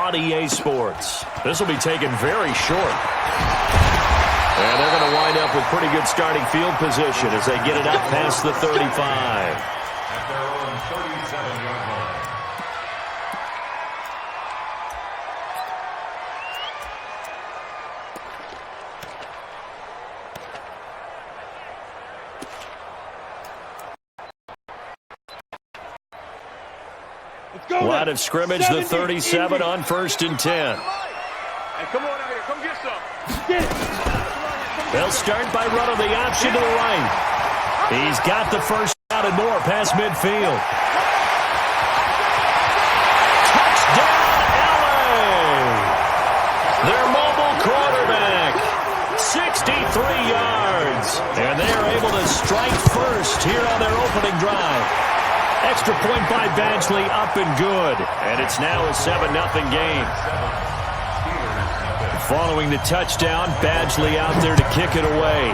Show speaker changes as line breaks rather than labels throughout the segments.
on EA Sports. This will be taken very short. And they're going to wind up with pretty good starting field position as they get it up past the 35.
At their own 37-yard line.
Line of scrimmage, the 37 on 1st and 10.
Hey, come on out here. Come get some.
They'll start by running the option to the right. He's got the first down and more past midfield. Touchdown, LA! Their mobile quarterback, 63 yards. And they are able to strike first here on their opening drive. Extra point by Badgley, up and good. And it's now a 7-0 game. Following the touchdown, Badgley out there to kick it away.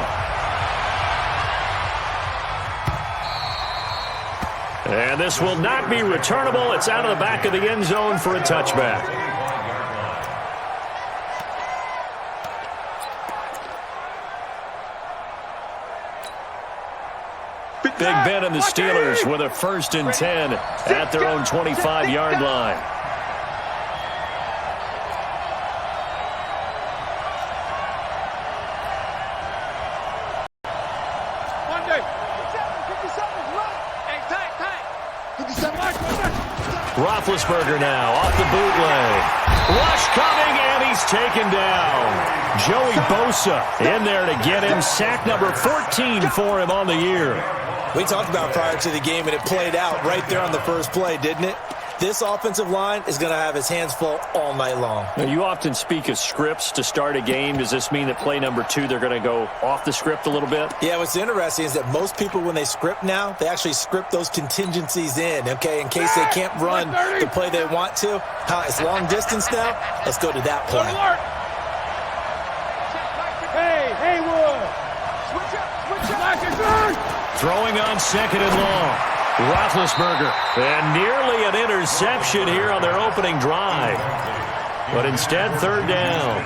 And this will not be returnable. It's out of the back of the end zone for a touchback. Big Ben and the Steelers with a 1st and 10 at their own 25-yard line. Roethlisberger now off the bootleg. Rush coming, and he's taken down. Joey Bosa in there to get him. Sack number 14 for him on the year.
We talked about prior to the game, and it played out right there on the first play, didn't it? This offensive line is going to have his hands full all night long.
Now, you often speak of scripts to start a game. Does this mean that play number 2, they're going to go off the script a little bit?
Yeah, what's interesting is that most people, when they script now, they actually script those contingencies in, okay, in case they can't run the play they want to. It's long distance now. Let's go to that play.
Hey, Haywood! Switch up!
Throwing on 2nd and long. Roethlisberger. And nearly an interception here on their opening drive. But instead, 3rd down.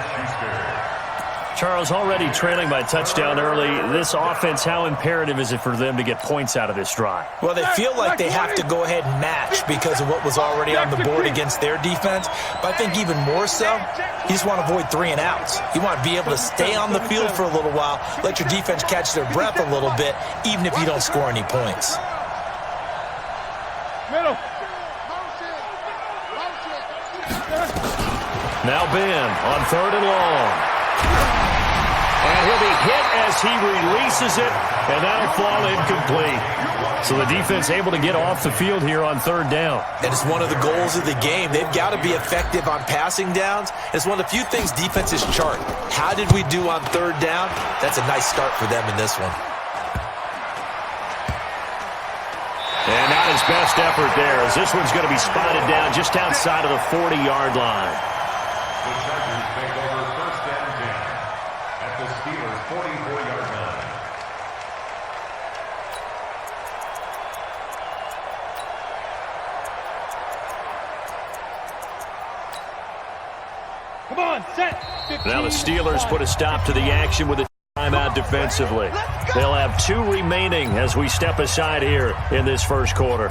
Charles, already trailing by touchdown early. This offense, how imperative is it for them to get points out of this drive?
Well, they feel like they have to go ahead and match because of what was already on the board against their defense. But I think even more so, you just want to avoid 3 and outs. You want to be able to stay on the field for a little while, let your defense catch their breath a little bit, even if you don't score any points.
Middle.
Now Ben on 3rd and long. And he'll be hit as he releases it, and that'll fall incomplete. So the defense able to get off the field here on 3rd down.
And it's one of the goals of the game. They've got to be effective on passing downs. It's one of the few things defenses chart. How did we do on 3rd down? That's a nice start for them in this one.
And not his best effort there, as this one's going to be spotted down just outside of the 40-yard line.
The Chargers take over 1st and 10 at the Steelers' 44-yard line.
Come on, set. 15.
Now the Steelers put a stop to the action with a timeout defensively. They'll have 2 remaining as we step aside here in this first quarter.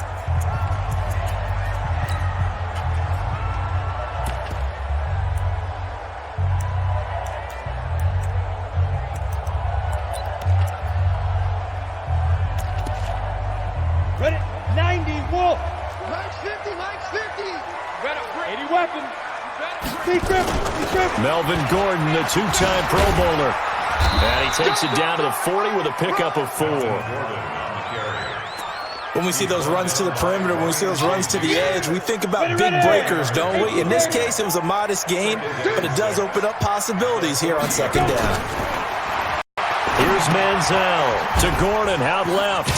Ready? 90, Wolf. Max 50, Max 50. 80 weapons.
Melvin Gordon, the 2-time Pro Bowler. And he takes it down to the 40 with a pickup of 4.
When we see those runs to the perimeter, when we see those runs to the edge, we think about big breakers, don't we? In this case, it was a modest gain, but it does open up possibilities here on 2nd down.
Here's Manziel to Gordon out left.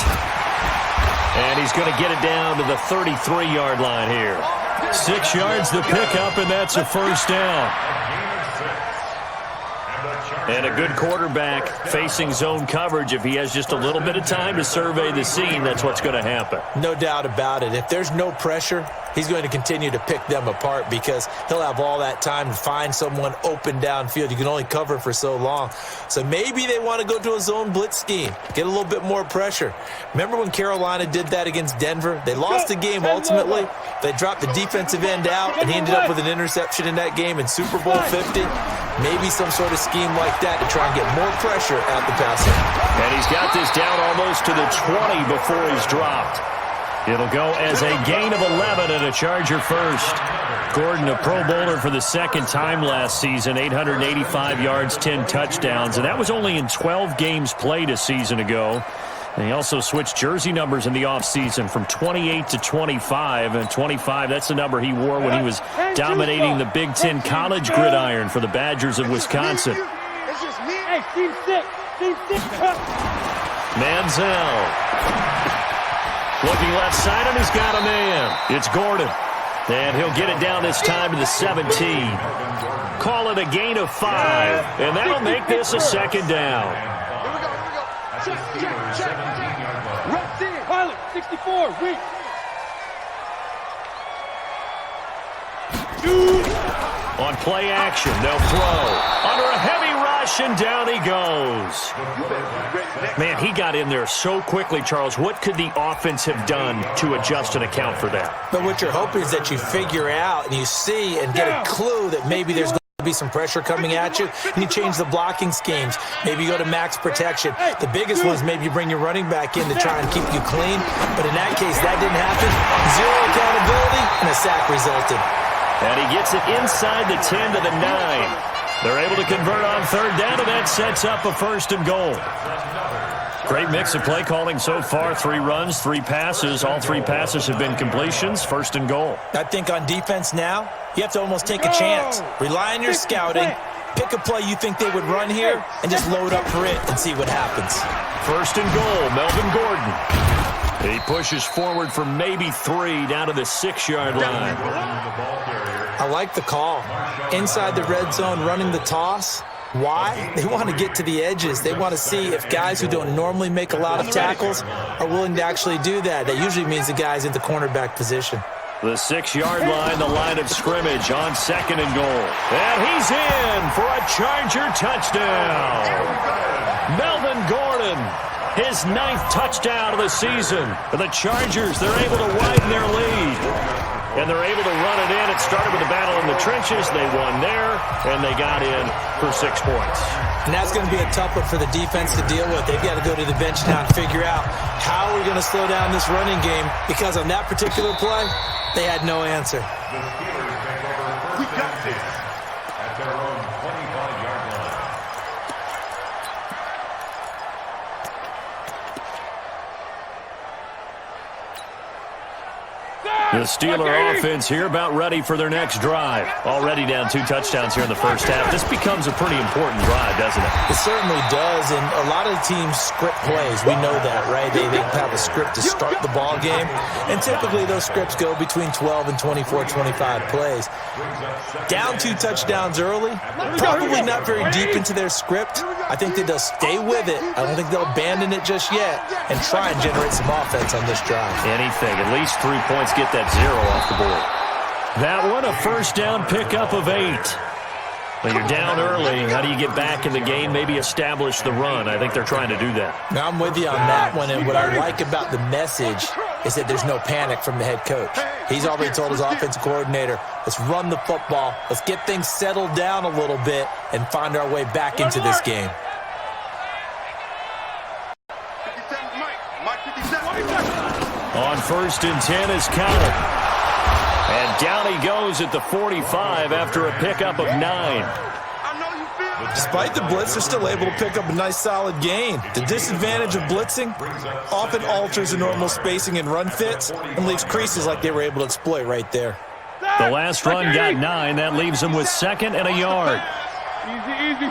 And he's going to get it down to the 33-yard line here. 6 yards the pickup, and that's a 1st down.
And the Chargers
And a good quarterback facing zone coverage, if he has just a little bit of time to survey the scene, that's what's going to happen.
No doubt about it. If there's no pressure, he's going to continue to pick them apart because he'll have all that time to find someone open downfield. You can only cover for so long. So maybe they want to go to a zone blitz scheme, get a little bit more pressure. Remember when Carolina did that against Denver? They lost the game ultimately. They dropped the defensive end out, and he ended up with an interception in that game in Super Bowl 50. Maybe some sort of scheme like that to try and get more pressure at the passer.
And he's got this down almost to the 20 before he's dropped. It'll go as a gain of 11 and a Charger first. Gordon, a Pro Bowler for the second time last season, 885 yards, 10 touchdowns, and that was only in 12 games played a season ago. And he also switched jersey numbers in the offseason from 28 to 25. And 25, that's the number he wore when he was dominating the Big Ten college gridiron for the Badgers of Wisconsin. Manziel. Looking left side, and he's got a man. It's Gordon. And he'll get it down this time to the 17. Call it a gain of 5. And that'll make this a second down.
Check. Reps in. Pilot, 64. Weak.
On play action, they'll throw. Under a heavy rush, and down he goes. Man, he got in there so quickly, Charles. What could the offense have done to adjust and account for that?
But what you're hoping is that you figure out and you see and get a clue that maybe there's going to be some pressure coming at you, and you change the blocking schemes. Maybe you go to max protection. The biggest one is maybe you bring your running back in to try and keep you clean. But in that case, that didn't happen. Zero accountability, and a sack resulted.
And he gets it inside the 10 to the 9. They're able to convert on third down, and that sets up a 1st and goal. Great mix of play calling so far. 3 runs, 3 passes. All 3 passes have been completions. 1st and goal.
I think on defense now, you have to almost take a chance. Rely on your scouting. Pick a play you think they would run here, and just load up for it and see what happens.
1st and goal, Melvin Gordon. He pushes forward for maybe 3 down to the 6-yard line.
I like the call. Inside the red zone, running the toss. Why? They want to get to the edges. They want to see if guys who don't normally make a lot of tackles are willing to actually do that. That usually means the guy's in the cornerback position.
The 6-yard line, the line of scrimmage on 2nd and goal. And he's in for a Charger touchdown. Melvin Gordon, his 9th touchdown of the season. For the Chargers, they're able to widen their lead. And they're able to run it in. It started with a battle in the trenches. They won there, and they got in for 6 points.
And that's going to be a tough one for the defense to deal with. They've got to go to the bench now and figure out how are we going to slow down this running game, because on that particular play, they had no answer.
The Steelers take over first and 10 at their own 25-yard line.
The Steeler offense here about ready for their next drive. Already down 2 touchdowns here in the first half. This becomes a pretty important drive, doesn't it?
It certainly does, and a lot of teams script plays. We know that, right? They have a script to start the ball game, and typically those scripts go between 12 and 24, 25 plays. Down 2 touchdowns early, probably not very deep into their script. I think that they'll stay with it. I don't think they'll abandon it just yet and try and generate some offense on this drive.
Anything, at least 3 points, get that 0 off the board. That one, a first down pickup of 8. When you're down early, how do you get back in the game, maybe establish the run? I think they're trying to do that.
Now, I'm with you on that one, and what I like about the message is that there's no panic from the head coach. He's already told his offensive coordinator, let's run the football, let's get things settled down a little bit and find our way back into this game.
On 1st and 10 is Connor. And down he goes at the 45 after a pickup of 9.
Despite the blitz, they're still able to pick up a nice solid gain. The disadvantage of blitzing often alters the normal spacing and run fits and leaves creases like they were able to exploit right there.
The last run got 9. That leaves them with 2nd and a yard.
Easy.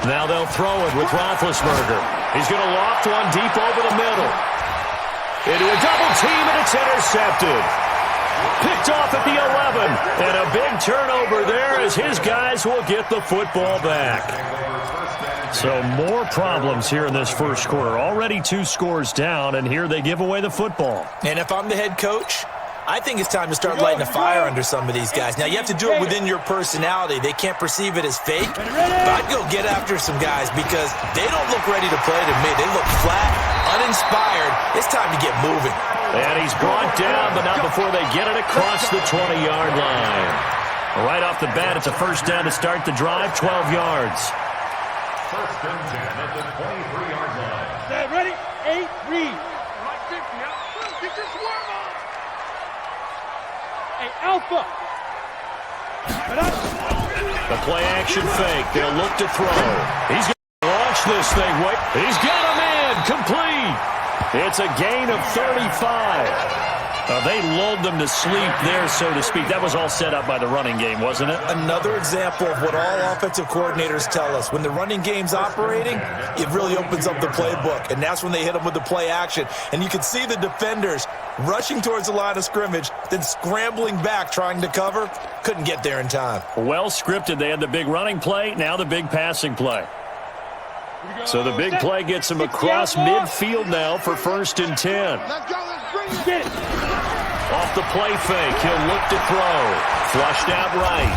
Now they'll throw it with Roethlisberger. He's going to loft one deep over the middle. Into a double team, and it's intercepted. Picked off at the 11. And a big turnover there as his guys will get the football back. So more problems here in this first quarter. Already 2 scores down, and here they give away the football.
And if I'm the head coach, I think it's time to start lighting a fire under some of these guys. Now, you have to do it within your personality. They can't perceive it as fake. But I'd go get after some guys because they don't look ready to play to me. They look flat, uninspired. It's time to get moving.
And he's brought down, but not before they get it across the 20-yard line. Right off the bat, it's a first down to start the drive, 12 yards.
First and 10 at the 23-yard line.
Ready? 8, read. Right 50, get your swarm on. Hey, Alpha.
The play action fake. They'll look to throw. He's going to launch this thing. Wait. He's got a man. Complete. It's a gain of 35. They lulled them to sleep there, so to speak. That was all set up by the running game, wasn't it?
Another example of what all offensive coordinators tell us. When the running game's operating, it really opens up the playbook, and that's when they hit them with the play action. And you can see the defenders rushing towards the line of scrimmage, then scrambling back trying to cover. Couldn't get there in time.
Well scripted. They had the big running play, now the big passing play. So the big play gets him across midfield now for first and 10.
Let's go, let's bring it. Get it.
Off the play fake, he'll look to throw. Flushed out right.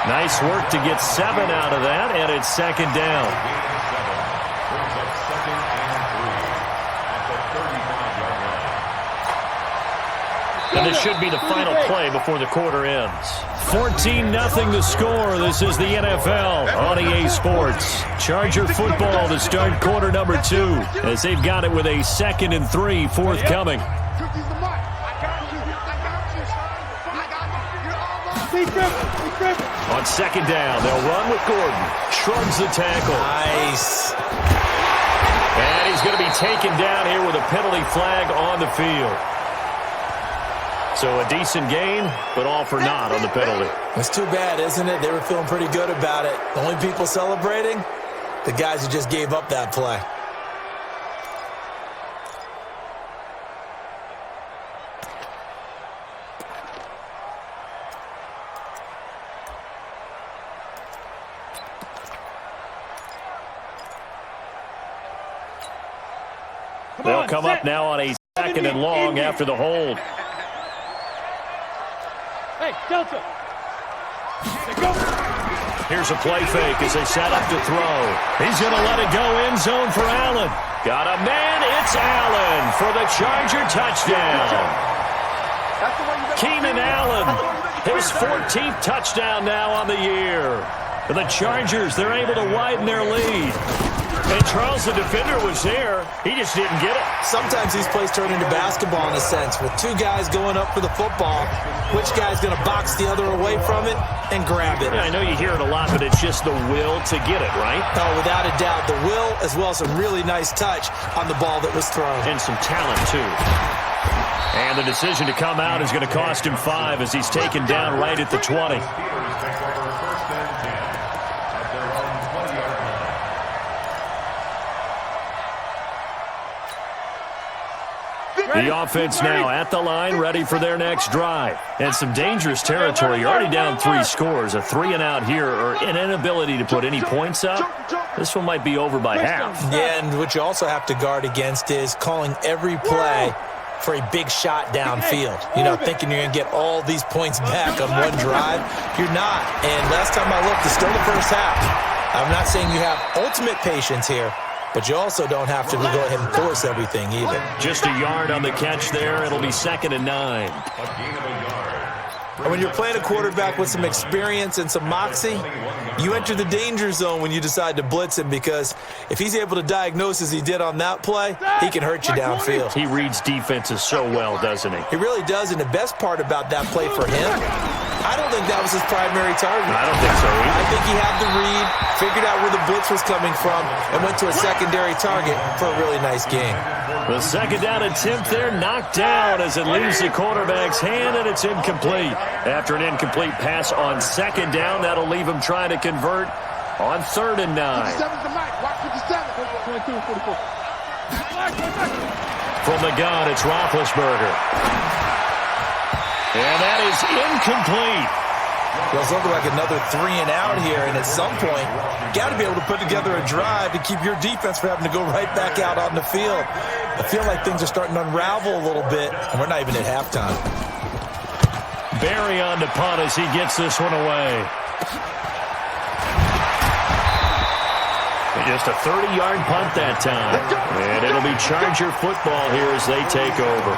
Nice work to get 7 out of that, and it's second down.
Brings up second and 3 at the 35-yard line.
And this should be the final play before the quarter ends. 14-0 the score. This is the NFL on EA Sports. Charger football to start quarter number 2 as they've got it with a 2nd and 3 forthcoming. On second down, they'll run with Gordon. Shrugs the tackle.
Nice.
And he's going to be taken down here with a penalty flag on the field. So a decent gain, but all for naught on the penalty.
It's too bad, isn't it? They were feeling pretty good about it. The only people celebrating, the guys who just gave up that play.
They'll come up now on a 2nd and long after the hold.
Hey, Delta.
Here's a play fake as they set up to throw. He's going to let it go end zone for Allen. Got a man. It's Allen for the Charger touchdown. Keenan Allen, his 14th touchdown now on the year. For the Chargers, they're able to widen their lead. And Charles, the defender, was there. He just didn't get it.
Sometimes these plays turn into basketball in a sense. With 2 guys going up for the football, which guy's going to box the other away from it and grab it?
Yeah, I know you hear it a lot, but it's just the will to get it, right?
Oh, without a doubt. The will as well as a really nice touch on the ball that was thrown.
And some talent, too. And the decision to come out is going to cost him 5 as he's taken down right at the 20. The offense now at the line, ready for their next drive. And some dangerous territory. You're already down 3 scores. A 3-and-out here, or an inability to put any points up. This one might be over by half.
Yeah, and what you also have to guard against is calling every play for a big shot downfield. You know, thinking you're going to get all these points back on one drive. You're not. And last time I looked, it's still the first half. I'm not saying you have ultimate patience here, but you also don't have to go ahead and force everything either.
Just a yard on the catch there. It'll be 2nd and 9.
And when you're playing a quarterback with some experience and some moxie, you enter the danger zone when you decide to blitz him, because if he's able to diagnose as he did on that play, he can hurt you downfield.
He reads defenses so well, doesn't he?
He really does, and the best part about that play for him, I don't think that was his primary target.
I don't think so either.
I think he had the read, figured out where the blitz was coming from, and went to a secondary target for a really nice game.
The second down attempt there knocked down as it leaves the quarterback's hand, and it's incomplete. After an incomplete pass on second down, that'll leave him trying to convert on 3rd and 9.
57's the mic. Watch 57. 22 and 44.
From the gun, it's Roethlisberger. And that is incomplete.
Well, it's looking like another 3 and out here, and at some point, got to be able to put together a drive to keep your defense from having to go right back out on the field. I feel like things are starting to unravel a little bit, and we're not even at halftime.
Barry on to punt as he gets this one away. Just a 30-yard punt that time. And it'll be Charger football here as they take over.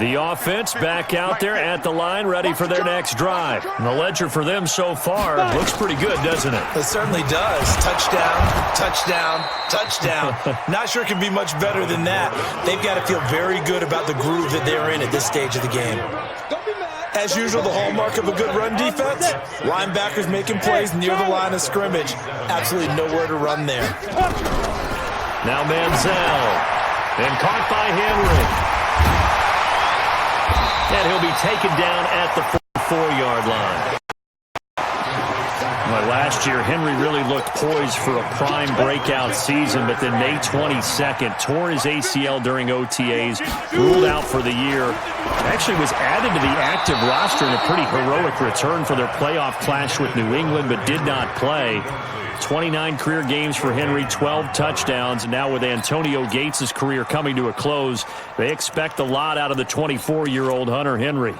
The offense back out there at the line, ready for their next drive. And the ledger for them so far looks pretty good, doesn't it?
It certainly does. Touchdown, touchdown, touchdown. Not sure it can be much better than that. They've got to feel very good about the groove that they're in at this stage of the game. As usual, the hallmark of a good run defense, linebackers making plays near the line of scrimmage. Absolutely nowhere to run there.
Now Manziel. And caught by Henry. And he'll be taken down at the 44-yard line. Well, last year, Henry really looked poised for a prime breakout season, but then May 22nd tore his ACL during OTAs, ruled out for the year. Actually was added to the active roster in a pretty heroic return for their playoff clash with New England, but did not play. 29 career games for Henry, 12 touchdowns. Now with Antonio Gates' career coming to a close, they expect a lot out of the 24-year-old Hunter Henry.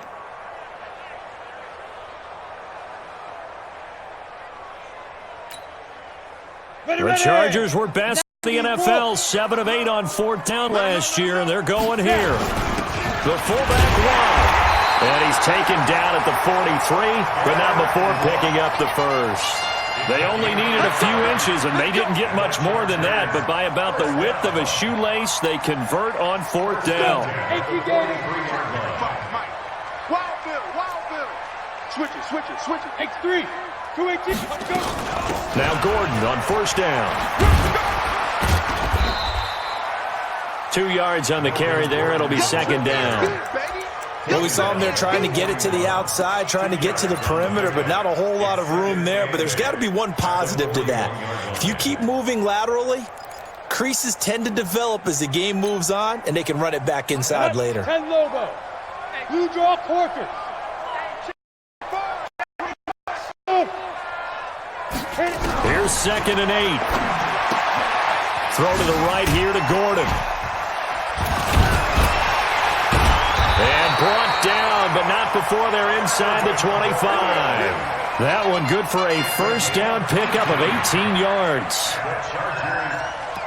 The Chargers were best in the NFL, 7 of 8 on 4th down last year, and they're going here. The fullback wide, and he's taken down at the 43, but not before picking up the first. They only needed a few inches, and they didn't get much more than that, but by about the width of a shoelace, they convert on 4th down.
Switch it. X3. 218. Go.
Now Gordon on 1st down. 2 yards on the carry there. It'll be 2nd down.
Well, we saw him there trying to get it to the outside, trying to get to the perimeter, but not a whole lot of room there. But there's got to be one positive to that. If you keep moving laterally, creases tend to develop as the game moves on, and they can run it back inside later.
10 logo. Blue draw Corker.
Here's 2nd and 8. Throw to the right here to Gordon. And brought down, but not before they're inside the 25. That one good for a 1st down pickup of 18 yards.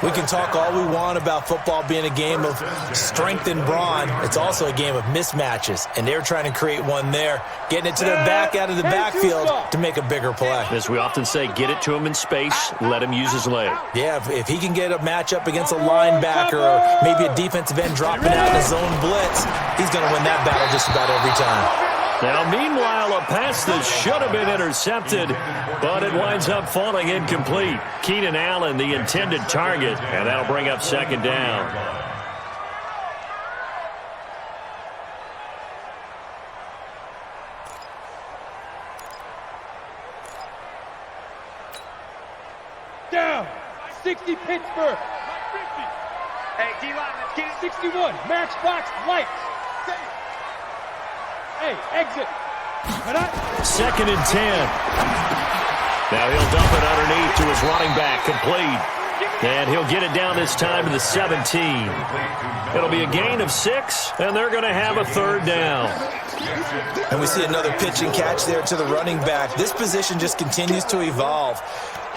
We can talk all we want about football being a game of strength and brawn. It's also a game of mismatches, and they're trying to create one there, getting it to their back out of the backfield to make a bigger play.
As we often say, get it to him in space, let him use his leg.
Yeah, if he can get a matchup against a linebacker or maybe a defensive end dropping out in a zone blitz, he's going to win that battle just about every time.
Now, meanwhile, a pass that should have been intercepted, but it winds up falling incomplete. Keenan Allen, the intended target, and that'll bring up 2nd down.
Down. 60 Pittsburgh. 50. Hey, D-line, let's get it. 61. Matchbox lights. Hey, exit.
2nd and 10. Now he'll dump it underneath to his running back, complete. And he'll get it down this time to the 17. It'll be a gain of 6, and they're going to have a 3rd down.
And we see another pitch and catch there to the running back. This position just continues to evolve.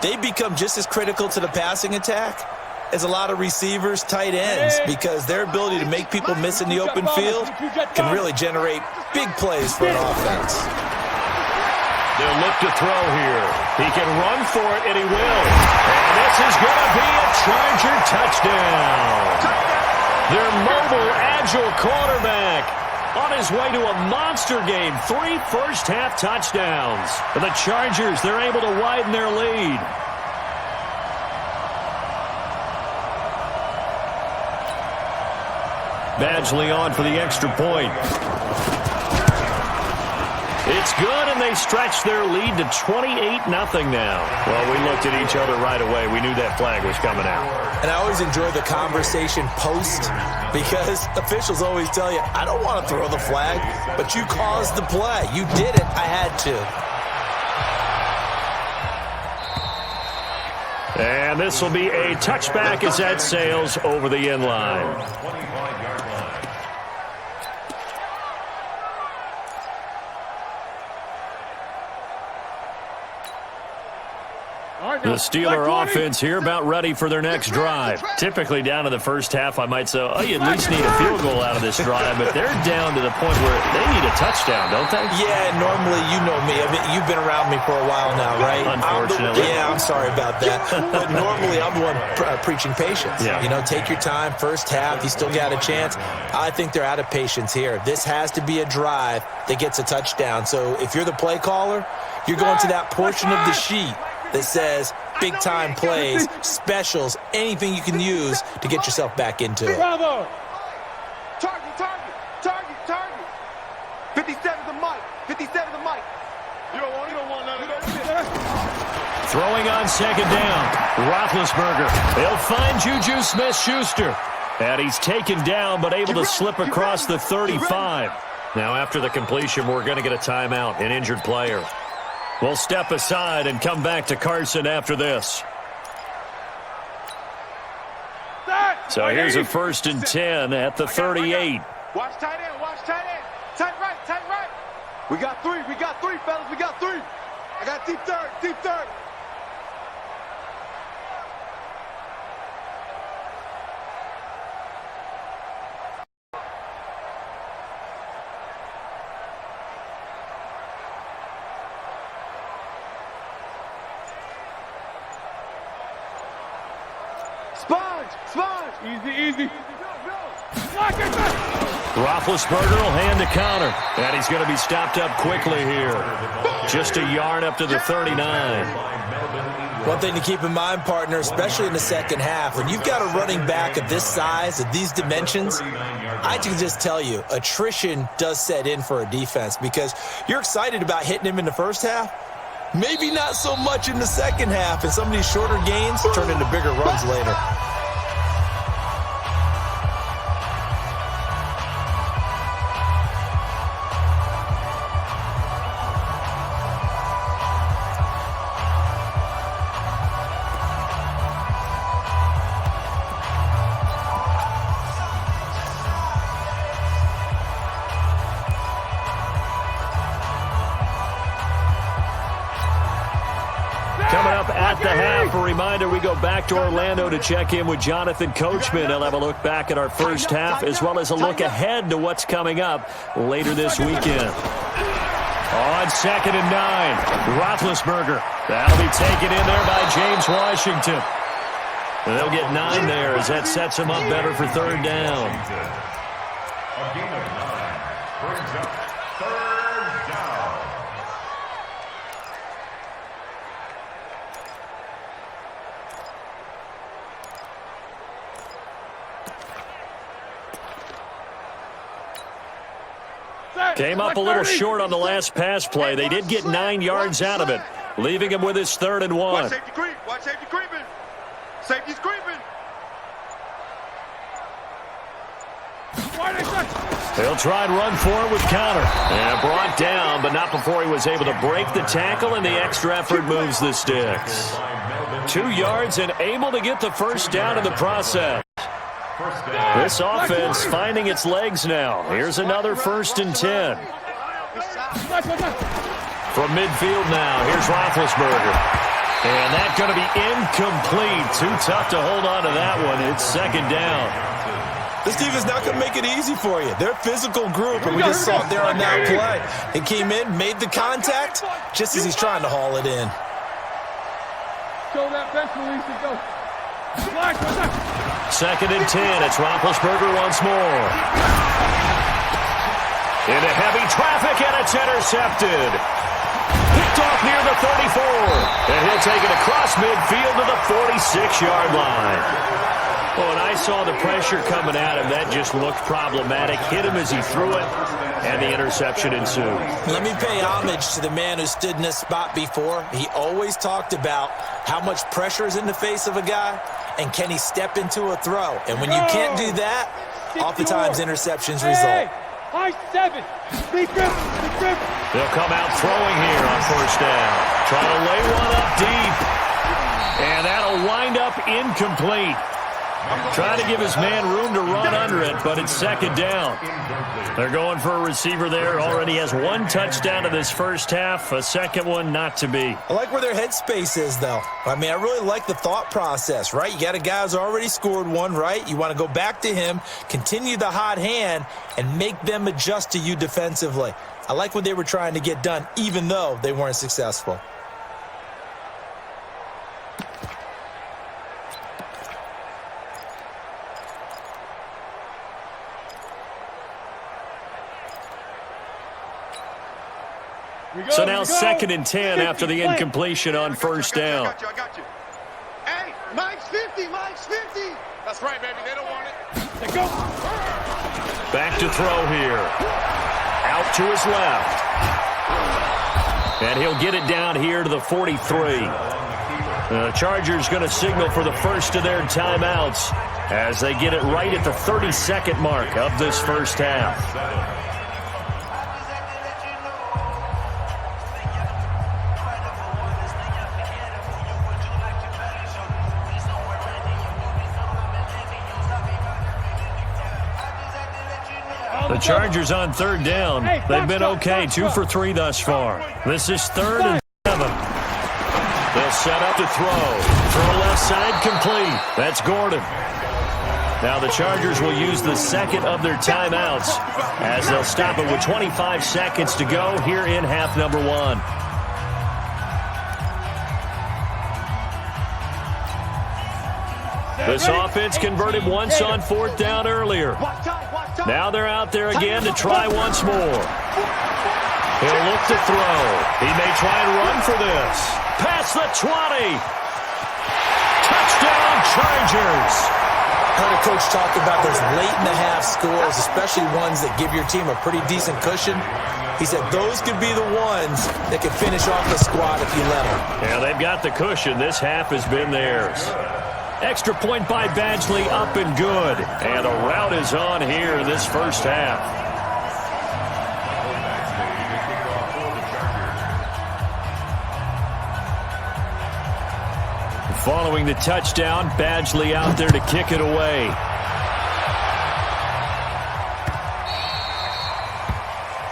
They become just as critical to the passing attack as a lot of receivers, tight ends, because their ability to make people miss in the open field can really generate big plays for an offense.
They'll look to throw here. He can run for it, and he will. And this is going to be a Charger touchdown. Their mobile, agile quarterback on his way to a monster game. 3 first-half touchdowns. For the Chargers, they're able to widen their lead. Badgley on for the extra point. It's good, and they stretch their lead to 28-0 now. Well, we looked at each other right away. We knew that flag was coming out.
And I always enjoy the conversation post because officials always tell you, I don't want to throw the flag, but you caused the play. You did it. I had to.
And this will be a touchback as that sails over the end line.
25-yard line.
The Steeler offense here about ready for their next drive. Typically down to the first half, I might say, oh, you at least need a field goal out of this drive, but they're down to the point where they need a touchdown, don't they?
Yeah, normally, you know me. I mean, you've been around me for a while now, right?
Unfortunately.
I'm sorry about that. But normally, I'm the one preaching patience.
Yeah.
You know, take your time. First half, you still got a chance. I think they're out of patience here. This has to be a drive that gets a touchdown. So if you're the play caller, you're going to that portion of the sheet that says big-time plays, specials, anything you can use to get yourself back into it.
Bravo! Target, target, target, target. 57 the mic, 57 the mic. You don't want none of that.
Throwing on second down. Roethlisberger. They'll find Juju Smith-Schuster. And he's taken down, but able to slip across the 35. Now, after the completion, we're going to get a timeout, an injured player. We'll step aside and come back to Carson after this. So here's a 1st and 10 at the 38.
Watch tight end, watch tight end. Tight right, tight right. We got three, fellas, we got three. I got deep third, deep third. Sponge! Easy.
Roethlisberger will hand the counter. And he's going to be stopped up quickly here. Just a yard up to the 39.
One thing to keep in mind, partner, especially in the second half, when you've got a running back of this size, of these dimensions, I can just tell you, attrition does set in for a defense because you're excited about hitting him in the first half. Maybe not so much in the second half, and some of these shorter gains turn into bigger runs later.
Coming up at the half, a reminder, we go back to Orlando to check in with Jonathan Coachman. He'll have a look back at our first half as well as a look ahead to what's coming up later this weekend. On 2nd and 9, Roethlisberger. That'll be taken in there by James Washington. And they'll get 9 there as that sets him up better for 3rd down.
A gain of 9 brings up 3rd down.
Came up a little short on the last pass play. They did get 9 yards out of it, leaving him with his 3rd and 1.
Watch safety creep. Watch safety creeping. Safety's creeping.
He'll try and run for it with counter. And brought down, but not before he was able to break the tackle, and the extra effort moves the sticks. 2 yards and able to get the 1st down in the process. This offense finding its legs now. Here's another 1st and 10. From midfield now, here's Roethlisberger. And that's going to be incomplete. Too tough to hold on to that one. It's 2nd down.
This team is not going to make it easy for you. They're a physical group, and we just saw it there on that play. He came in, made the contact, just as he's trying to haul it in.
Show that bench release and go.
2nd and 10. It's Roethlisberger once more. Into heavy traffic, and it's intercepted. Picked off near the 34. And he'll take it across midfield to the 46-yard line. Well, and I saw the pressure coming at him. That just looked problematic. Hit him as he threw it, and the interception ensued.
Let me pay homage to the man who stood in this spot before. He always talked about how much pressure is in the face of a guy, and can he step into a throw. And when you can't do that, oftentimes interceptions result.
High 7. Big grip.
They'll come out throwing here on first down. Trying to lay one up deep. And that'll wind up incomplete. Trying to give his man room to run under it, but it's second down. They're going for a receiver there. Already has one touchdown in this first half. A second one not to be.
I like where their headspace is, though. I mean, I really like the thought process, right? You got a guy who's already scored one, right? You want to go back to him, continue the hot hand, and make them adjust to you defensively. I like what they were trying to get done, even though they weren't successful.
So now 2nd and 10 after the incompletion on first down.
I got you. Hey, Mike's 50. That's right, baby. They don't want it.
They go.
Back to throw here. Out to his left. And he'll get it down here to the 43. The Chargers going to signal for the first of their timeouts as they get it right at the 32nd mark of this first half. The Chargers on third down. They've been okay, 2 for 3 thus far. This is 3rd and 7. They'll set up to throw. Throw left side complete. That's Gordon. Now the Chargers will use the second of their timeouts as they'll stop it with 25 seconds to go here in half number 1. This offense converted once on 4th down earlier. Now they're out there again to try once more. He'll look to throw. He may try and run for this. Past the 20. Touchdown, Chargers.
Heard a coach talk about those late-in-the-half scores, especially ones that give your team a pretty decent cushion. He said those could be the ones that could finish off the squad if you let them.
Yeah, they've got the cushion. This half has been theirs. Extra point by Badgley, up and good. And a rout is on here in this first half. Following the touchdown, Badgley out there to kick it away.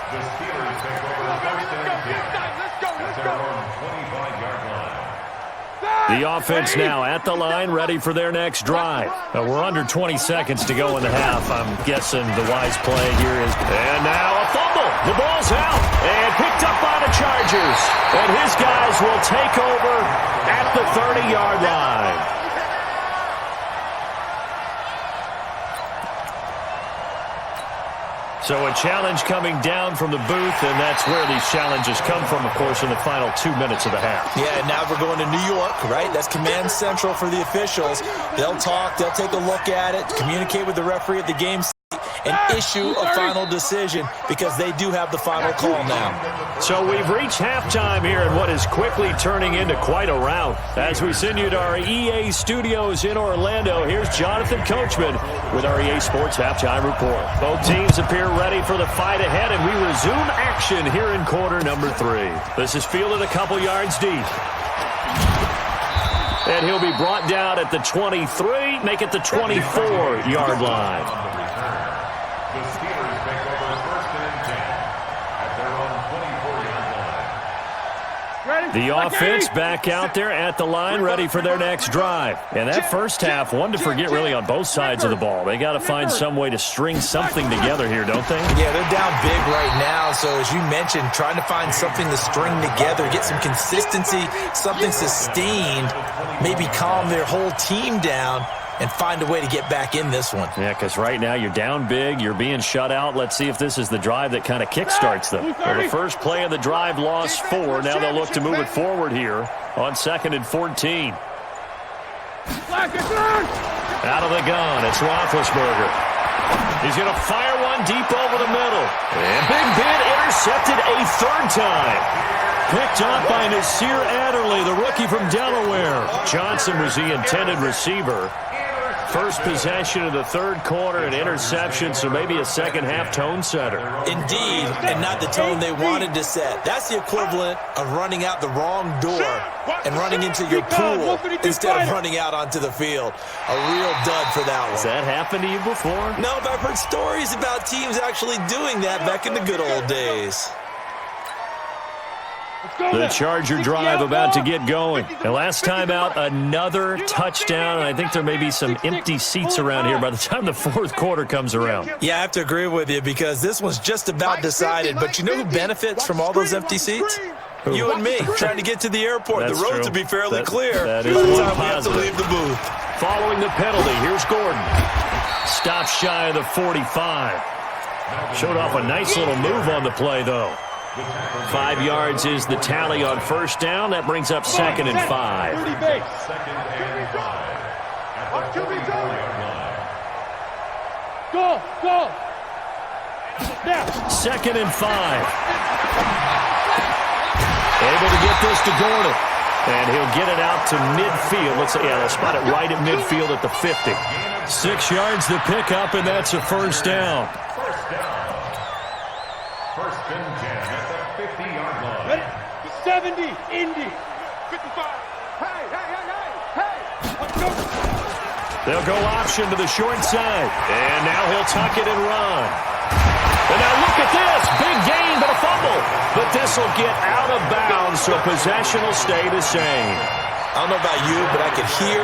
The Steelers take over first and 10. At their own 25-yard line.
The offense now at the line, ready for their next drive. We're under 20 seconds to go in the half. I'm guessing the wise play here is... And now a fumble. The ball's out and picked up by the Chargers. And his guys will take over at the 30-yard line. So a challenge coming down from the booth, and that's where these challenges come from, of course, in the final 2 minutes of the half.
Yeah, and now we're going to New York, right? That's command central for the officials. They'll talk, they'll take a look at it, communicate with the referee at the game and issue a final decision because they do have the final call now.
So we've reached halftime here in what is quickly turning into quite a rout. As we send you to our EA studios in Orlando, here's Jonathan Coachman with our EA Sports Halftime Report. Both teams appear ready for the fight ahead, and we resume action here in quarter number 3. This is fielded a couple yards deep. And he'll be brought down at the 23, make it the 24-yard line.
The Steelers take over first and 10 at their own 24-yard line.
The offense back out there at the line, ready for their next drive. And that first half, one to forget really on both sides of the ball. They got to find some way to string something together here, don't they?
Yeah, they're down big right now. So as you mentioned, trying to find something to string together, get some consistency, something sustained, maybe calm their whole team down and find a way to get back in this one.
Yeah, because right now you're down big, you're being shut out. Let's see if this is the drive that kind of kickstarts them. Well, the first play of the drive lost 4. Now they'll look to move it forward here on 2nd and 14.
Black and
Out of the gun, it's Roethlisberger. He's going to fire one deep over the middle. And Big Ben intercepted a third time. Picked up by Nasir Adderley, the rookie from Delaware. Johnson was the intended receiver. First possession of the third quarter, an interception, so maybe a second-half tone setter.
Indeed, and not the tone they wanted to set. That's the equivalent of running out the wrong door and running into your pool instead of running out onto the field. A real dud for that one.
Has that happened to you before?
No, but I've heard stories about teams actually doing that back in the good old days.
The Charger drive about to get going. And last time out, another touchdown. And I think there may be some empty seats around here by the time the fourth quarter comes around.
Yeah, I have to agree with you because this one's just about decided. But you know who benefits from all those empty seats? You and me, trying to get to the airport.
That's
the roads
true.
will be fairly clear
that
by
is
the
one
time we have to
positive.
leave the booth.
Following the penalty, here's Gordon. Stops shy of the 45. Showed off a nice little move on the play, though. 5 yards is the tally on first down. That brings up 2nd and 5.
Go! Now!
2nd and 5. Able to get this to Gordon. And he'll get it out to midfield. Looks like, yeah, they'll spot it right at midfield at the 50. 6 yards the pickup, and that's a first down.
First and 10 at the 50-yard line.
Ready? 70, Indy.
55. Hey! Let's go!
They'll go option to the short side. And now he'll tuck it and run. And now look at this. Big gain, but a fumble. But this will get out of bounds, so possession will stay the same.
I don't know about you, but I could hear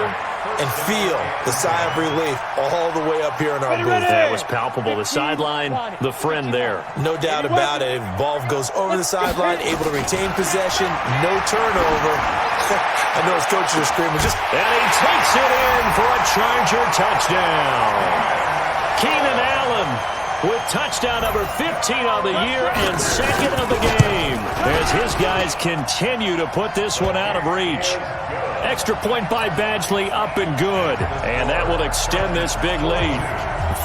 and feel the sigh of relief all the way up here in our booth.
That was palpable. The sideline, the friend there.
No doubt about it. Ball goes over the sideline, able to retain possession, no turnover. I know his coaches are screaming.
And he takes it in for a Charger touchdown. Keenan Allen with touchdown number 15 of the year and 2nd of the game as his guys continue to put this one out of reach. Extra point by Badgley, up and good. And that will extend this big lead.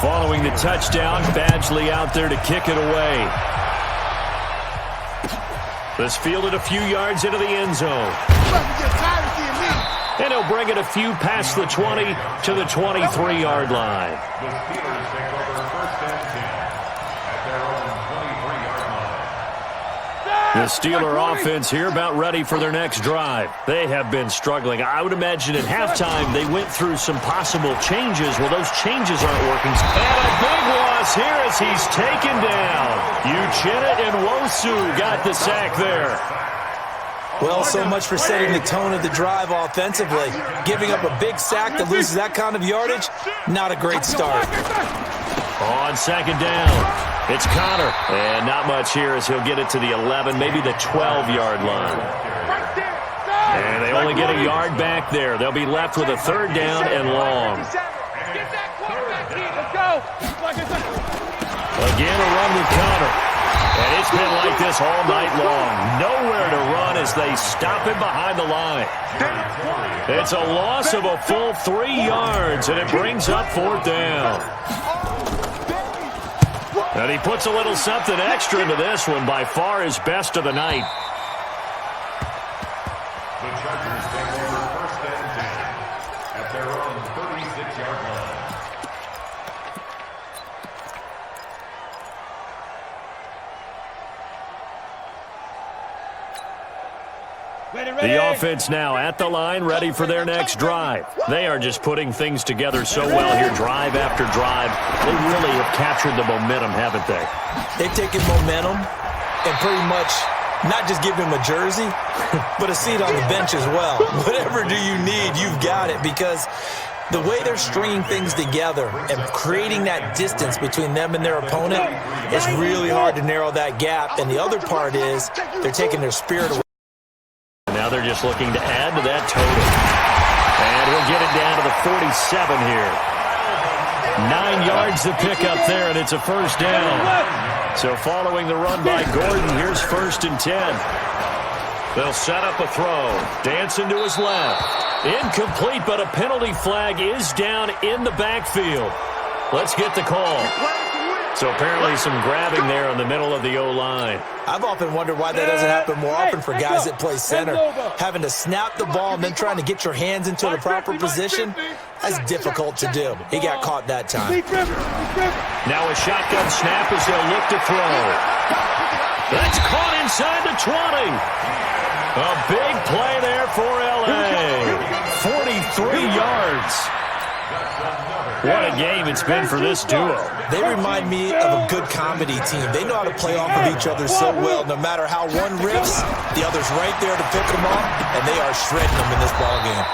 Following the touchdown, Badgley out there to kick it away. This fielded a few yards into the end zone. And he'll bring it a few past the 20 to the 23-yard line.
The Steelers take over first and 10 at their own 23-yard line.
The Steeler offense here about ready for their next drive. They have been struggling. I would imagine at halftime they went through some possible changes. Well, those changes aren't working. And a big loss here as he's taken down. Uchenna and Wosu got the sack there.
Well, so much for setting the tone of the drive offensively. Giving up a big sack that loses that kind of yardage, not a great start.
On 2nd down, it's Connor. And not much here as he'll get it to the 11, maybe the 12-yard line. And they only get a yard back there. They'll be left with a 3rd down and long. Again, a run with Connor. And it's been like this all night long. Nowhere to run as they stop him behind the line. It's a loss of a full 3 yards, and it brings up 4th down. And he puts a little something extra into this one, by far his best of the night.
The Chargers take over first and 10 at their own 36-yard line.
The offense now at the line, ready for their next drive. They are just putting things together so well here, drive after drive. They really have captured the momentum, haven't they?
They've taken momentum and pretty much not just give him a jersey, but a seat on the bench as well. Whatever do you need, you've got it, because the way they're stringing things together and creating that distance between them and their opponent, it's really hard to narrow that gap. And the other part is they're taking their spirit away.
Now they're just looking to add to that total. And he'll get it down to the 47 here. 9 yards to pick up there, and it's a first down. So following the run by Gordon, here's 1st and 10. They'll set up a throw. Dancing to his left. Incomplete, but a penalty flag is down in the backfield. Let's get the call. So apparently some grabbing there in the middle of the O-line.
I've often wondered why that doesn't happen more often for guys that play center. Having to snap the ball and then trying to get your hands into the proper position, that's difficult to do. He got caught that time.
Now a shotgun snap as they'll look to throw. That's caught inside the 20. A big play there for L.A. 43 yards. What a game it's been for this duo.
They remind me of a good comedy team. They know how to play off of each other so well. No matter how one riffs, the other's right there to pick them up, and they are shredding them in this ballgame.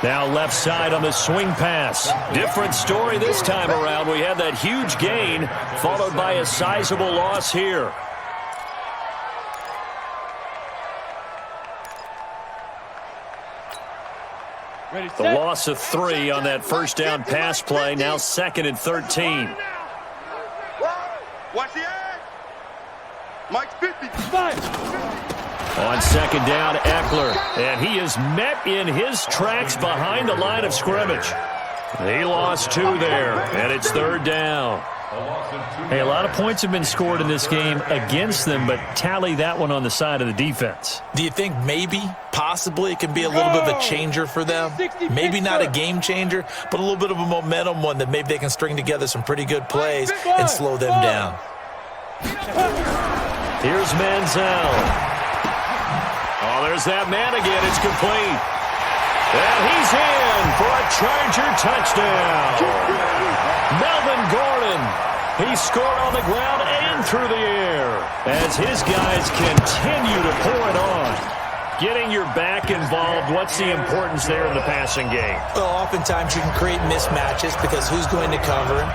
Now left side on the swing pass. Different story this time around. We had that huge gain, followed by a sizable loss here. The loss of 3 on that first down pass play. Now 2nd and 13.
Watch the edge. Mike's 50.
On 2nd down, Eckler. And he is met in his tracks behind the line of scrimmage. He lost 2 there, and it's 3rd down. Hey, a lot of points have been scored in this game against them, but tally that one on the side of the defense.
Do you think maybe, possibly, it can be a little bit of a changer for them? Maybe not a game changer, but a little bit of a momentum one that maybe they can string together some pretty good plays and slow them down.
Here's Manziel. Oh, there's that man again. It's complete. And he's in for a Charger touchdown. Melvin Gordon. He scored on the ground and through the air as his guys continue to pour it on. Getting your back involved, what's the importance there in the passing game?
Well, oftentimes you can create mismatches because who's going to cover him,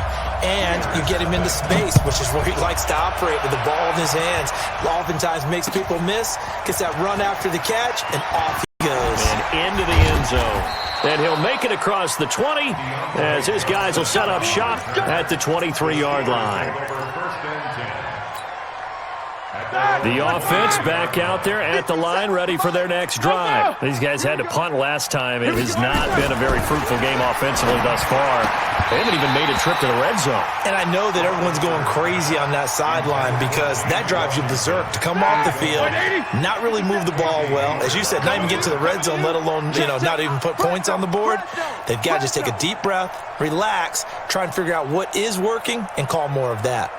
and you get him into space, which is where he likes to operate with the ball in his hands. Oftentimes makes people miss, gets that run after the catch, and off he goes.
And into the end zone. And he'll make it across the 20 as his guys will set up shop at the 23-yard line. The offense back out there at the line, ready for their next drive. These guys had to punt last time. It has not been a very fruitful game offensively thus far. They haven't even made a trip to the red zone.
And I know that everyone's going crazy on that sideline because that drives you berserk to come off the field, not really move the ball well. As you said, not even get to the red zone, let alone, not even put points on the board. They've got to just take a deep breath, relax, try and figure out what is working, and call more of that.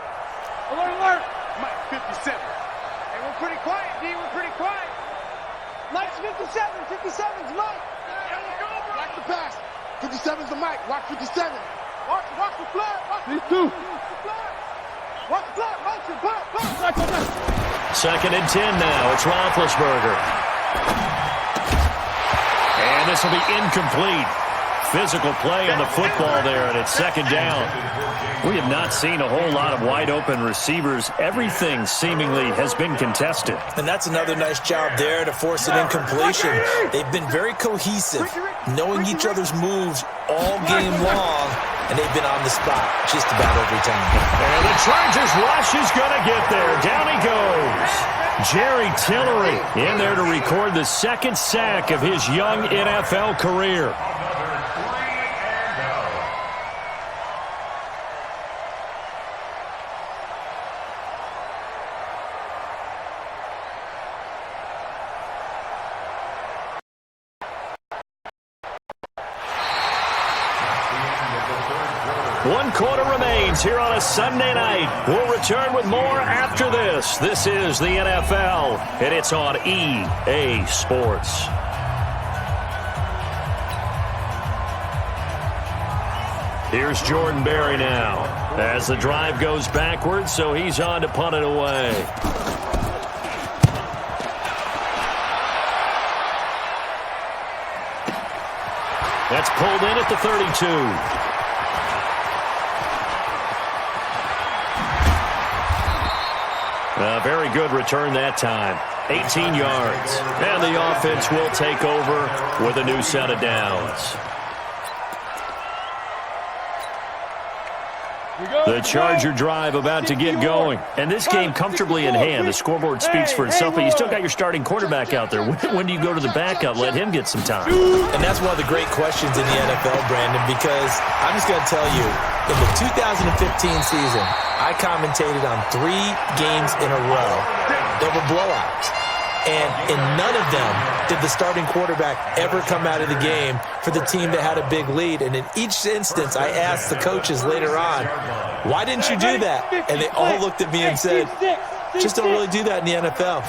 Alert, alert. Mike 57. Hey, we're pretty quiet, D. We're pretty quiet. Mike's 57. 57's Mike. Watch the pass. 57's the Mike. Watch 57. Watch the flood. Watch the flood. Watch the flood. Watch the flood.
2nd and 10 now. It's Roethlisberger. And this will be incomplete. Physical play on the football there, and it's 2nd down. We have not seen a whole lot of wide-open receivers. Everything seemingly has been contested.
And that's another nice job there to force an incompletion. They've been very cohesive, knowing each other's moves all game long, and they've been on the spot just about every time.
And the Chargers rush is going to get there. Down he goes. Jerry Tillery in there to record the 2nd sack of his young NFL career. One quarter remains here on a Sunday night. We'll return with more after this. This is the NFL, and it's on EA Sports. Here's Jordan Berry now as the drive goes backwards, so he's on to punt it away. That's pulled in at the 32. A very good return that time. 18 yards. And the offense will take over with a new set of downs. The Charger drive about to get going. And this game comfortably in hand. The scoreboard speaks for itself, but you still got your starting quarterback out there. When do you go to the backup? Let him get some time.
And that's one of the great questions in the NFL, Brandon, because I'm just going to tell you, in the 2015 season, I commentated on 3 games in a row. They were blowouts. And in none of them did the starting quarterback ever come out of the game for the team that had a big lead. And in each instance, I asked the coaches later on, why didn't you do that? And they all looked at me and said, just don't really do that in the NFL.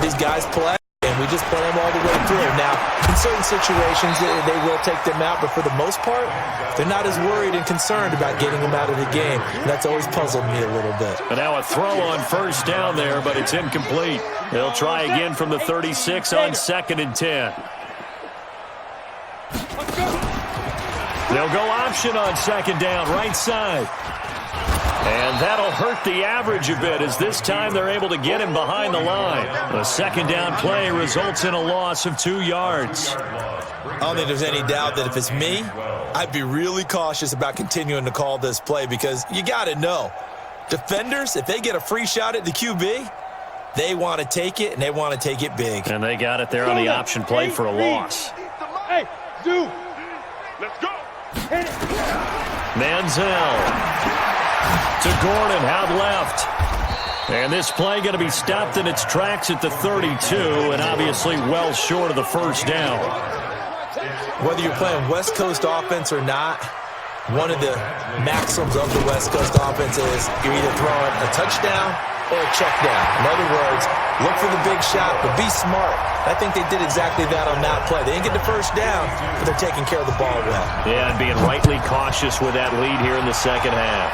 These guys play, and we just play them all the way through. Now, in certain situations, they will take them out, but for the most part, they're not as worried and concerned about getting them out of the game. And that's always puzzled me a little bit.
And now a throw on first down there, but it's incomplete. They'll try again from the 36 on 2nd and 10. They'll go option on 2nd down, right side. And that'll hurt the average a bit, as this time they're able to get him behind the line. The 2nd down play results in a loss of 2 yards.
I don't think there's any doubt that if it's me, I'd be really cautious about continuing to call this play, because you got to know, defenders, if they get a free shot at the QB, they want to take it, and they want to take it big.
And they got it there on the option play for a loss.
Hey, Juke. Let's go.
Manziel to Gordon, out left. And this play going to be stopped in its tracks at the 32, and obviously well short of the first down.
Whether you're playing West Coast offense or not, one of the maxims of the West Coast offense is you're either throwing a touchdown or a check down. In other words, look for the big shot, but be smart. I think they did exactly that on that play. They didn't get the first down, but they're taking care of the ball well.
Yeah, and being rightly cautious with that lead here in the second half.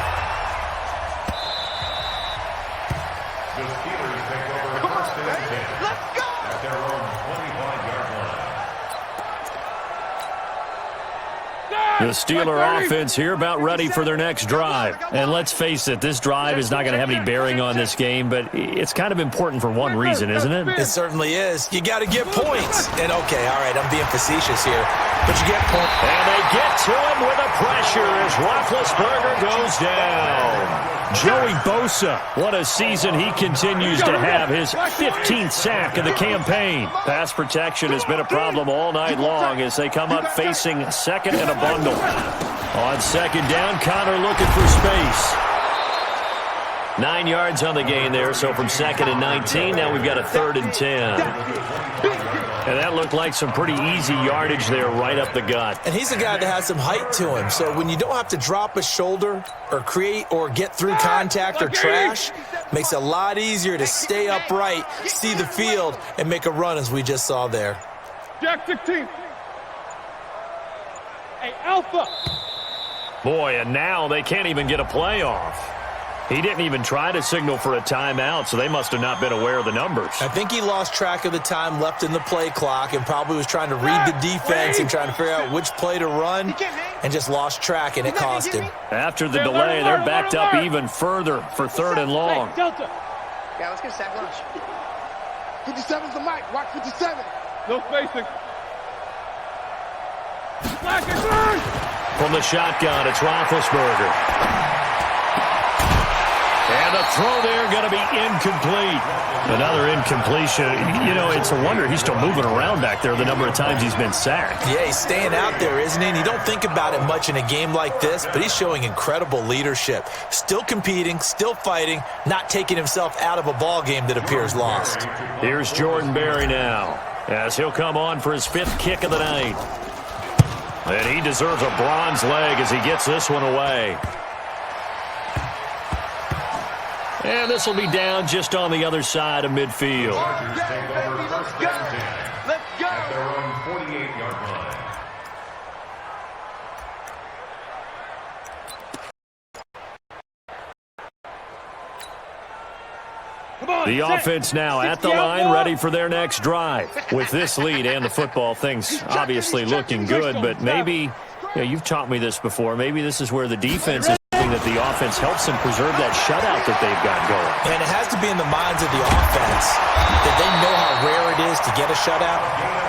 The Steelers take over first and 10. Let's go! At their own 25-yard line.
The Steeler offense here about ready for their next drive. And let's face it, this drive is not going to have any bearing on this game, but it's kind of important for one reason, isn't it?
It certainly is. You got to get points. And, okay, all right, I'm being facetious here, but you get points.
And they get to him with a pressure as Roethlisberger goes down. Joey Bosa, what a season he continues to have, his 15th sack of the campaign. Pass protection has been a problem all night long as they come up facing 2nd and a bundle. On 2nd down, Connor looking for space. 9 yards on the gain there, so from 2nd and 19, now we've got a 3rd and 10. And that looked like some pretty easy yardage there right up the gut.
And he's a guy that has some height to him. So when you don't have to drop a shoulder or create or get through contact or trash, makes it a lot easier to stay upright, see the field, and make a run as we just saw there.
Jack 16. Hey, Alpha.
Boy, and now they can't even get a play off. He didn't even try to signal for a timeout, so they must have not been aware of the numbers.
I think he lost track of the time left in the play clock and probably was trying to read the defense and trying to figure out which play to run and just lost track, and it cost him.
After the delay, they're backed up even further for 3rd and long.
Delta.
Yeah, let's get a sack lunch. 57's the mic. Watch 57.
No spacing. Black and burn.
From the shotgun, it's Roethlisberger. And the throw there going to be incomplete. Another incompletion. You know, it's a wonder he's still moving around back there the number of times he's been sacked.
Yeah, he's staying out there, isn't he? And you don't think about it much in a game like this, but he's showing incredible leadership. Still competing, still fighting, not taking himself out of a ball game that appears lost.
Here's Jordan Berry now, as he'll come on for his 5th kick of the night. And he deserves a bronze leg as he gets this one away. And this will be down just on the other side of midfield.
Chargers take over first and 10. Let's go! At their own 48-yard line.
The offense now at the line, ready for their next drive. With this lead and the football, things obviously looking good, but maybe, you've taught me this before, maybe this is where the defense is that the offense helps them preserve that shutout that they've got going.
And it has to be in the minds of the offense that they know how rare it is to get a shutout.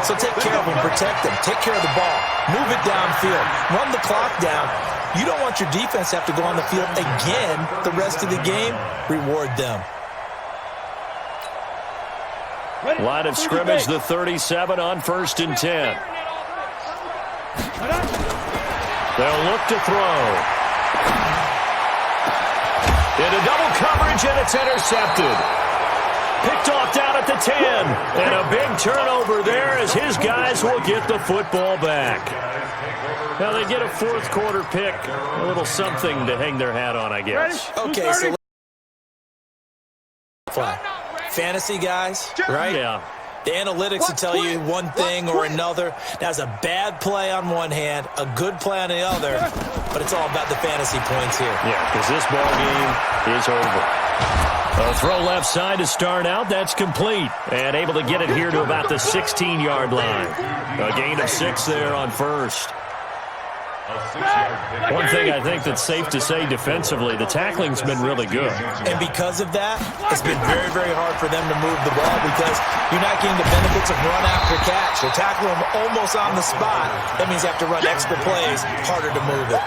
So take care of them, protect them, take care of the ball, move it downfield, run the clock down, You don't want your defense to have to go on the field again the rest of the game. Reward them.
Line of scrimmage, the 37 on 1st and 10. They'll look to throw. Into double coverage, and it's intercepted. Picked off down at the 10. And a big turnover there as his guys will get the football back. Now they get a 4th quarter pick. A little something to hang their hat on, I guess.
Okay, so fantasy guys, right?
Yeah.
The analytics will tell you one thing or another. That's a bad play on one hand, a good play on the other, but it's all about the fantasy points here.
Yeah, because this ball game is over. A throw left side to start out. That's complete. And able to get it here to about the 16-yard line. A gain of 6 there on 1st. One thing I think that's safe to say defensively, the tackling's been really good.
And because of that, it's been very, very hard for them to move the ball because you're not getting the benefits of run after catch. They're tackling them almost on the spot. That means you have to run extra plays, harder to move it.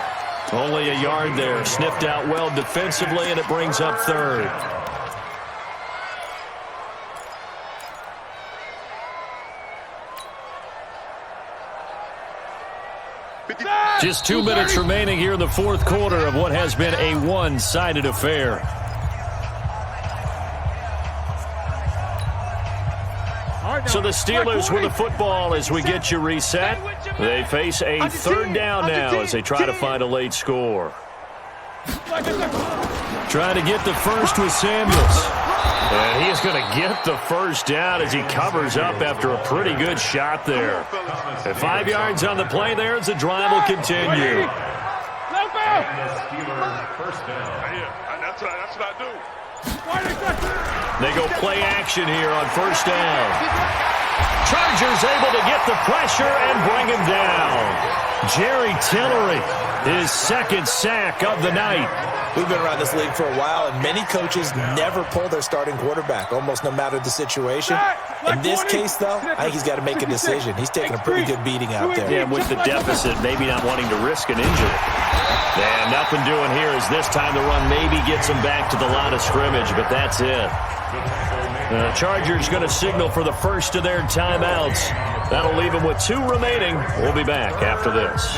Only a yard there. Sniffed out well defensively, and it brings up 3rd. Just 2 minutes remaining here in the 4th quarter of what has been a one-sided affair. So the Steelers with the football as we get you reset. They face a 3rd down now as they try to find a late score. Trying to get the first with Samuels. And he's going to get the first down as he covers up after a pretty good shot there. And 5 yards on the play there as the drive will continue.
That's what I do.
They go play action here on 1st down. Chargers able to get the pressure and bring him down. Jerry Tillery, his 2nd sack of the night.
We've been around this league for a while, and many coaches never pull their starting quarterback, almost no matter the situation. In this case, though, I think he's got to make a decision. He's taking a pretty good beating out there.
Yeah, with the deficit, maybe not wanting to risk an injury. And nothing doing here is this time the run maybe gets him back to the line of scrimmage, but that's it. The Chargers going to signal for the first of their timeouts. That'll leave them with 2 remaining. We'll be back after this.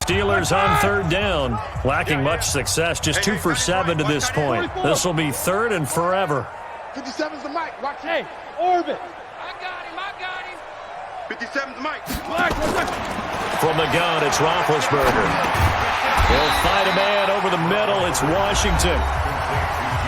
Steelers on 3rd down, lacking much success, just 2 for 7 to this point. This will be 3rd and forever.
57's the mic. Watch it.
Hey, Orbit.
I got him. 57's the mic.
From the gun, it's Roethlisberger. He'll find a man over the middle. It's Washington.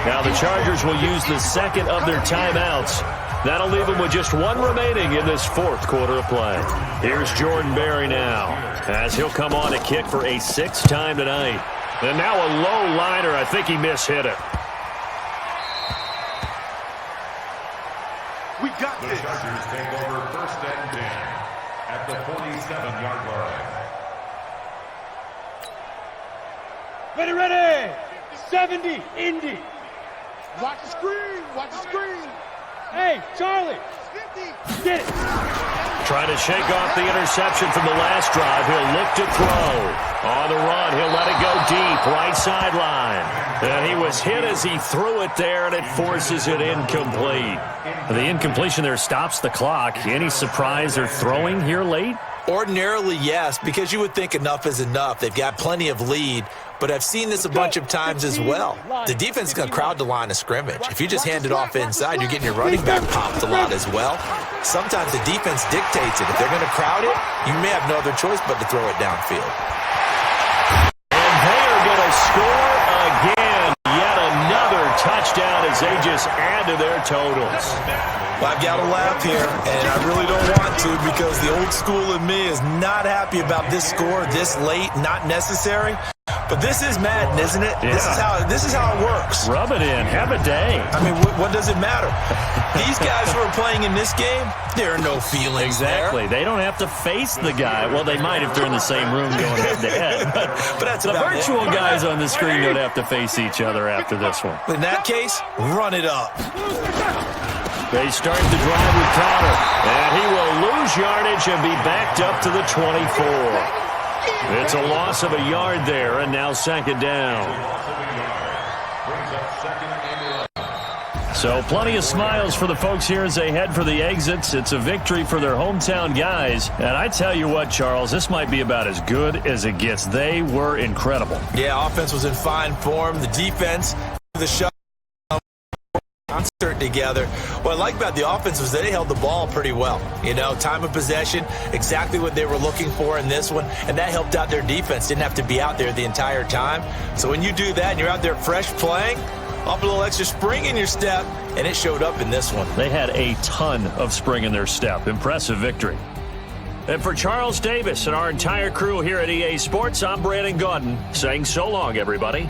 Now the Chargers will use the 2nd of their timeouts. That'll leave them with just 1 remaining in this 4th quarter of play. Here's Jordan Berry now, as he'll come on to kick for a 6th time tonight. And now a low liner. I think he mishit it.
We got
The
this.
Chargers take over 1st and 10 at the 47-yard line.
Ready. 70, Indy.
Watch the screen. Watch the screen.
Hey, Charlie.
50.
Get it.
Trying to shake off the interception from the last drive. He'll look to throw. On the run, he'll let it go deep, right sideline. And he was hit as he threw it there, and it forces it incomplete. The incompletion there stops the clock. Any surprise they're throwing here late?
Ordinarily, yes, because you would think enough is enough. They've got plenty of lead, but I've seen this a bunch of times as well. The defense is going to crowd the line of scrimmage. If you just hand it off inside, you're getting your running back popped a lot as well. Sometimes the defense dictates it. If they're going to crowd it, you may have no other choice but to throw it downfield.
And they are going to score again. Yet another touchdown as they just add to their totals.
Well, I've got to laugh here, and I really don't want to because the old school in me is not happy about this score this late, not necessary. But this is Madden, isn't it?
Yeah.
This is how it works.
Rub it in. Have a day.
I mean, what does it matter? These guys who are playing in this game, there are no feelings
Exactly.
there.
They don't have to face the guy. Well, they might if they're in the same room going head-to-head.
But that's
the
about it.
virtual guys on the screen don't have to face each other after this one.
In that case, run it up.
They start the drive with Connor, and he will lose yardage and be backed up to the 24. It's a loss of a yard there, and now second down. So plenty of smiles for the folks here as they head for the exits. It's a victory for their hometown guys. And I tell you what, Charles, this might be about as good as it gets. They were incredible.
Yeah, offense was in fine form. The defense, the shot, concert together. What I like about the offense was they held the ball pretty well. You know, time of possession, exactly what they were looking for in this one, and that helped out their defense. Didn't have to be out there the entire time. So when you do that and you're out there fresh playing, off a little extra spring in your step, and it showed up in this one.
They had a ton of spring in their step. Impressive victory. And for Charles Davis and our entire crew here at EA Sports, I'm Brandon Gaudin saying so long, everybody.